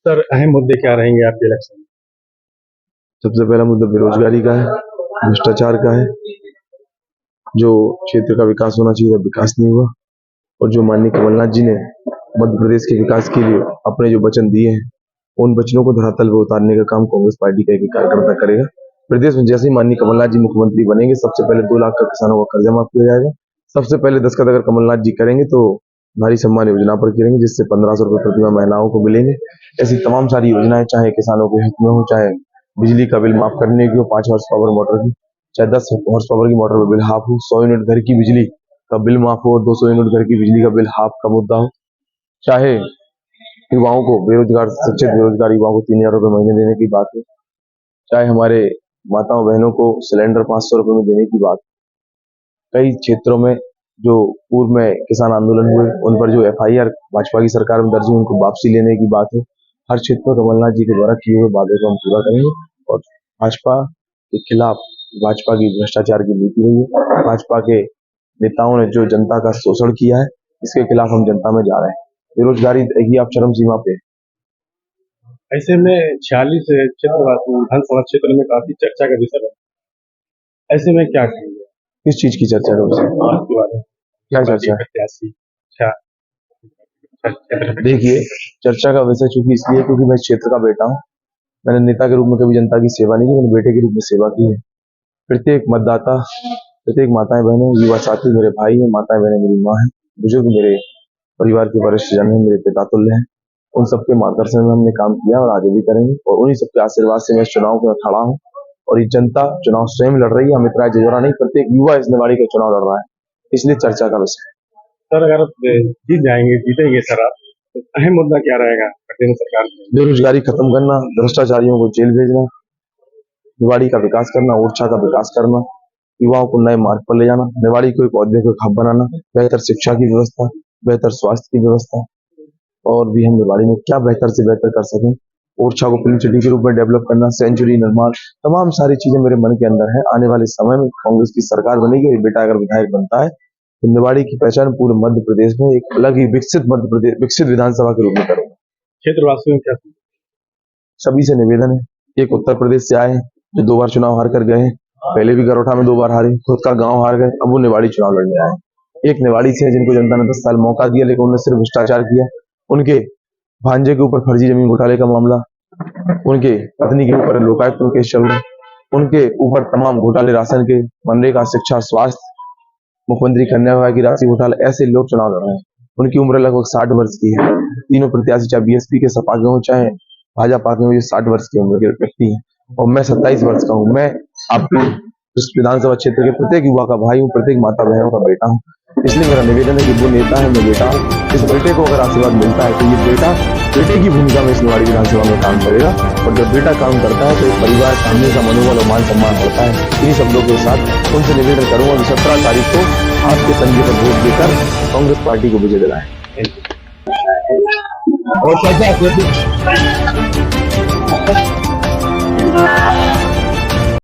Sir अहम मुद्दे क्या रहेंगे आपके इलेक्शन में? सबसे पहला मुद्दा बेरोजगारी का है, भ्रष्टाचार का है। जो क्षेत्र का विकास होना चाहिए विकास नहीं हुआ, और जो माननीय कमलनाथ जी ने मध्य प्रदेश के विकास के लिए अपने जो वचन दिए हैं उन वचनों को धरातल पर उतारने का काम कांग्रेस पार्टी का एक कार्यकर्ता करेगा। प्रदेश में जैसे ही माननीय कमलनाथ जी मुख्यमंत्री बनेंगे, सबसे पहले 2 लाख का किसानों का कर्जा माफ किया जाएगा। सबसे पहले दस्तखत अगर कमलनाथ जी करेंगे तो भारी सम्मान योजना पर करेंगे, जिससे 1500 रुपए प्रतिमाह महिलाओं को मिलेंगे। ऐसी तमाम सारी योजनाएं चाहे किसानों के हित में हो, चाहे बिजली का बिल माफ करने की हो, 5 हॉर्स पावर मोटर की, चाहे 10 हॉर्स पावर की मोटर पर बिल हाफ हो, 100 यूनिट घर की बिजली का बिल माफ हो और 200 यूनिट घर की बिजली का बिल हाफ का मुद्दा हो, चाहे युवाओं को बेरोजगार शिक्षित बेरोजगार युवाओं को 3000 रुपए महीने देने की बात है, चाहे हमारे माताओं बहनों को सिलेंडर 500 रुपए में देने की बात। कई क्षेत्रों में जो पूर्व में किसान आंदोलन हुए उन पर जो FIR भाजपा की सरकार में दर्ज हुई उनको वापसी लेने की बात है। हर क्षेत्र में कमलनाथ जी के द्वारा किए हुए वादे को हम पूरा करेंगे, और भाजपा के खिलाफ भाजपा की भ्रष्टाचार की नीति रही है, भाजपा के नेताओं ने जो जनता का शोषण किया है, इसके खिलाफ हम जनता में जा रहे हैं। बेरोजगारी देखिए आप चरम सीमा पे। ऐसे में 46 क्षेत्र विधानसभा क्षेत्र में काफी चर्चा का विषय है। ऐसे में क्या कहेंगे? किस चीज की चर्चा है? आपके बारे में क्या चर्चा है? प्रत्याशी अच्छा देखिए, चर्चा का विषय चूंकि इसलिए क्योंकि मैं इस क्षेत्र का बेटा हूँ। मैंने नेता के रूप में कभी जनता की सेवा नहीं की, मैंने बेटे के रूप में सेवा की है। प्रत्येक मतदाता, प्रत्येक माताएं बहनें, युवा साथी मेरे भाई हैं, माताएं बहनें मेरी माँ है, बुजुर्ग मेरे परिवार के वरिष्ठ जन हैं, मेरे पिता तुल्य हैं। उन सबके मार्गदर्शन में हमने काम किया और आगे भी करेंगे, और उन्हीं सबके आशीर्वाद से मैं इस चुनाव में खड़ा हूँ। और ये जनता चुनाव स्वयं लड़ रही है, अमित राय जजोरा नहीं, प्रत्येक युवा इस निवाड़ी का चुनाव लड़ रहा है, इसलिए चर्चा का विषय है। सर अगर आप जीतेंगे सर आप, तो अहम मुद्दा क्या रहेगा केंद्र सरकार में? बेरोजगारी खत्म करना, भ्रष्टाचारियों को जेल भेजना, निवाड़ी का विकास करना, ओरछा का विकास करना, युवाओं को नए मार्ग पर ले जाना, निवाड़ी को एक औद्योगिक हब बनाना, बेहतर शिक्षा की व्यवस्था, बेहतर स्वास्थ्य की व्यवस्था, और भी हम निवाड़ी में क्या बेहतर से बेहतर कर सकें। ओरछा को फिल्म सिटी के रूप में डेवलप करना, सेंचुरी निर्माण, तमाम सारी चीजें मेरे मन के अंदर है। आने वाले समय में कांग्रेस की सरकार बनेगी और बेटा अगर विधायक बनता है तो निवाड़ी की पहचान पूरे मध्य प्रदेश में एक अलग ही विकसित विधानसभा के रूप में करूंगा। क्षेत्रवासियों क्या सभी से निवेदन है, एक उत्तर प्रदेश से आए हैं जो 2 बार चुनाव हार कर गए हैं, पहले भी गरोठा में 2 बार हारे, खुद का गांव हार गए, अब वो निवाड़ी चुनाव लड़ने आए। एक निवाड़ी से जिनको जनता ने 10 साल मौका दिया, लेकिन उन्होंने सिर्फ भ्रष्टाचार किया। उनके भांजे के ऊपर फर्जी जमीन घोटाले का मामला, उनके पत्नी के ऊपर लोकायुक्त में केस चल रहा है, उनके ऊपर तमाम घोटाले, राशन के, मनरेगा, शिक्षा, स्वास्थ्य, मुख्यमंत्री कन्या विवाह की राशि घोटाला, ऐसे लोग चुनाव लड़ रहे हैं। उनकी उम्र लगभग 60 वर्ष की है। तीनों प्रत्याशी चाहे BSP के सपा के हो चाहे भाजपा के हो, ये 60 वर्ष की उम्र के व्यक्ति है, और मैं 27 वर्ष का हूँ। मैं आपके इस विधानसभा क्षेत्र के प्रत्येक युवा का भाई हूँ, प्रत्येक माता बहनों का बेटा हूँ। इसलिए मेरा निवेदन है कि वो नेता है, मैं बेटा हूँ। इस बेटे को अगर आशीर्वाद मिलता है तो ये बेटा बेटे की भूमिका में इस निवाड़ी विधानसभा में काम करेगा, और जब बेटा काम करता है तो एक परिवार सामने का मनोबल और मान सम्मान बढ़ता है। इन्हीं सब लोगों के साथ उनसे निवेदन करूंगा कि 17 तारीख को आपके संजय पर वोट देकर कांग्रेस पार्टी को विजय दिलाएं। और